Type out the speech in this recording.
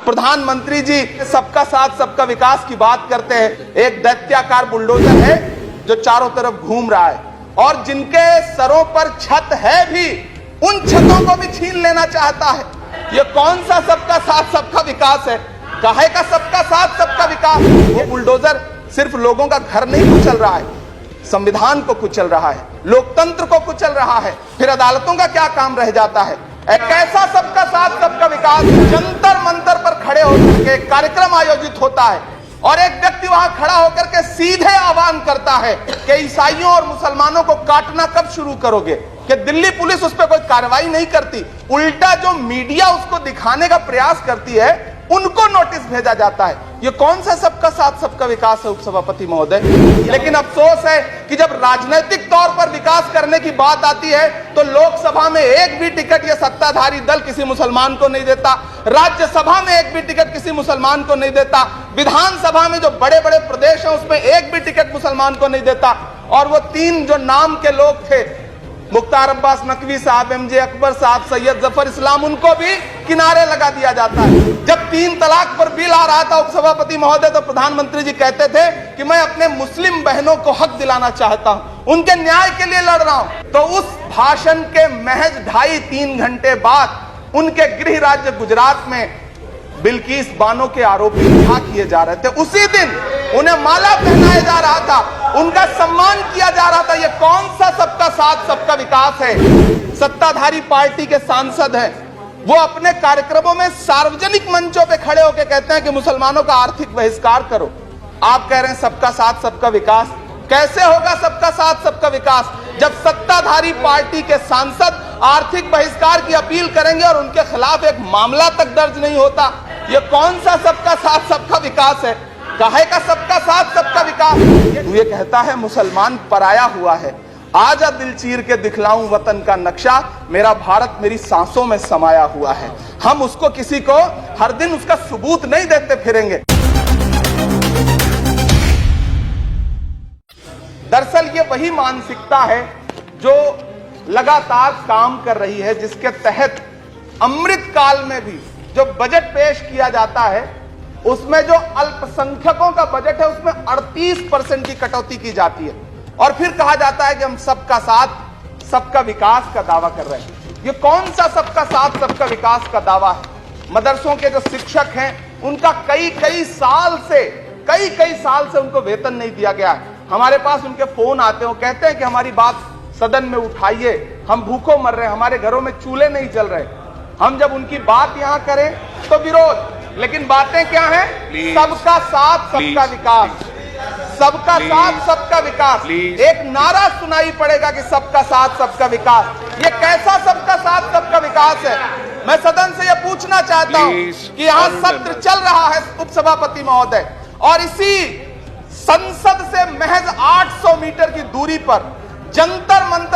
प्रधानमंत्री जी सबका साथ सबका विकास की बात करते हैं। एक दैत्याकार बुलडोजर है जो चारों तरफ घूम रहा है और जिनके सरों पर छत है भी, उन छतों को भी छीन लेना चाहता है। ये कौन सा सबका साथ सबका विकास है? काहे का सबका साथ सबका विकास? वो बुलडोजर सिर्फ लोगों का घर नहीं कुचल रहा है, संविधान को कुचल रहा है, लोकतंत्र को कुचल रहा है। फिर अदालतों का क्या काम रह जाता है? एक ऐसा सबका साथ सबका विकास, जंतर मंतर पर खड़े होकर के कार्यक्रम आयोजित होता है और एक व्यक्ति वहां खड़ा होकर के सीधे आह्वान करता है कि ईसाइयों और मुसलमानों को काटना कब शुरू करोगे? कि दिल्ली पुलिस उस पर कोई कार्रवाई नहीं करती, उल्टा जो मीडिया उसको दिखाने का प्रयास करती है उनको नोटिस भेजा जाता है। ये कौन सा सबका साथ सबका विकास है उपसभापति महोदय? लेकिन अफसोस है कि जब राजनीतिक तौर पर विकास करने की बात आती है तो लोकसभा में एक भी टिकट ये सत्ताधारी दल किसी मुसलमान को नहीं देता, राज्यसभा में एक भी टिकट किसी मुसलमान को नहीं देता, विधानसभा में जो बड़े बड़े प्रदेश हैं उसमें एक भी टिकट मुसलमान को नहीं देता। और वो तीन जो नाम के लोग थे, मुख्तार अब्बास नकवी साहब, एमजे अकबर साहब, सैयद जफर इस्लाम, उनको भी किनारे लगा दिया जाता है। जब 3 तलाक पर बिल आ रहा था उपसभापति महोदय, तो प्रधानमंत्री जी कहते थे कि मैं अपने मुस्लिम बहनों को हक दिलाना चाहता हूं, उनके न्याय के लिए लड़ रहा हूं। तो उस भाषण के महज 2.5-3 घंटे बाद उनके गृह राज्य गुजरात में बिल्किस बानो के आरोपी रिहा किए जा रहे थे। उसी दिन उन्हें माला पहनाया जा रहा था, उनका सम्मान किया जा रहा था। ये कौन सा सबका साथ सबका विकास है? सत्ताधारी पार्टी के सांसद हैं, वो अपने कार्यक्रमों में सार्वजनिक मंचों पे खड़े होकर कहते हैं कि मुसलमानों का आर्थिक बहिष्कार करो। आप कह रहे हैं सबका साथ सबका विकास? कैसे होगा सबका साथ सबका विकास जब सत्ताधारी पार्टी के सांसद आर्थिक बहिष्कार की अपील करेंगे और उनके खिलाफ एक मामला तक दर्ज नहीं होता? ये कौन सा सबका साथ सबका विकास है? काहे का सबका साथ सबका विकास? ये कहता है मुसलमान पराया हुआ है, आजा दिल चीर के दिखलाऊं वतन का नक्शा, मेरा भारत मेरी सांसों में समाया हुआ है। हम उसको किसी को हर दिन उसका सबूत नहीं देते फिरेंगे। दरअसल ये वही मानसिकता है जो लगातार काम कर रही है, जिसके तहत अमृत काल में भी जो बजट पेश किया जाता है उसमें जो अल्पसंख्यकों का बजट है उसमें 38% की कटौती की जाती है और फिर कहा जाता है कि हम सबका साथ सबका विकास का दावा कर रहे हैं। ये कौन सा सबका साथ सबका विकास का दावा है? मदरसों के जो शिक्षक हैं उनका कई साल से उनको वेतन नहीं दिया गया है। हमारे पास उनके फोन आते हैं, वो कहते हैं कि हमारी बात सदन में उठाइए, हम भूखों मर रहे हैं, हमारे घरों में चूल्हे नहीं जल रहे। हम जब उनकी बात यहां करें तो विरोध, लेकिन बातें क्या हैं? सबका साथ सबका विकास, सबका साथ सबका विकास। एक नारा सुनाई पड़ेगा कि सबका साथ सबका विकास। ये कैसा सबका साथ सबका विकास है? मैं सदन से यह पूछना चाहता हूं कि यहां सत्र चल रहा है उपसभापति महोदय, और इसी संसद से महज 800 मीटर की दूरी पर जंतर मंतर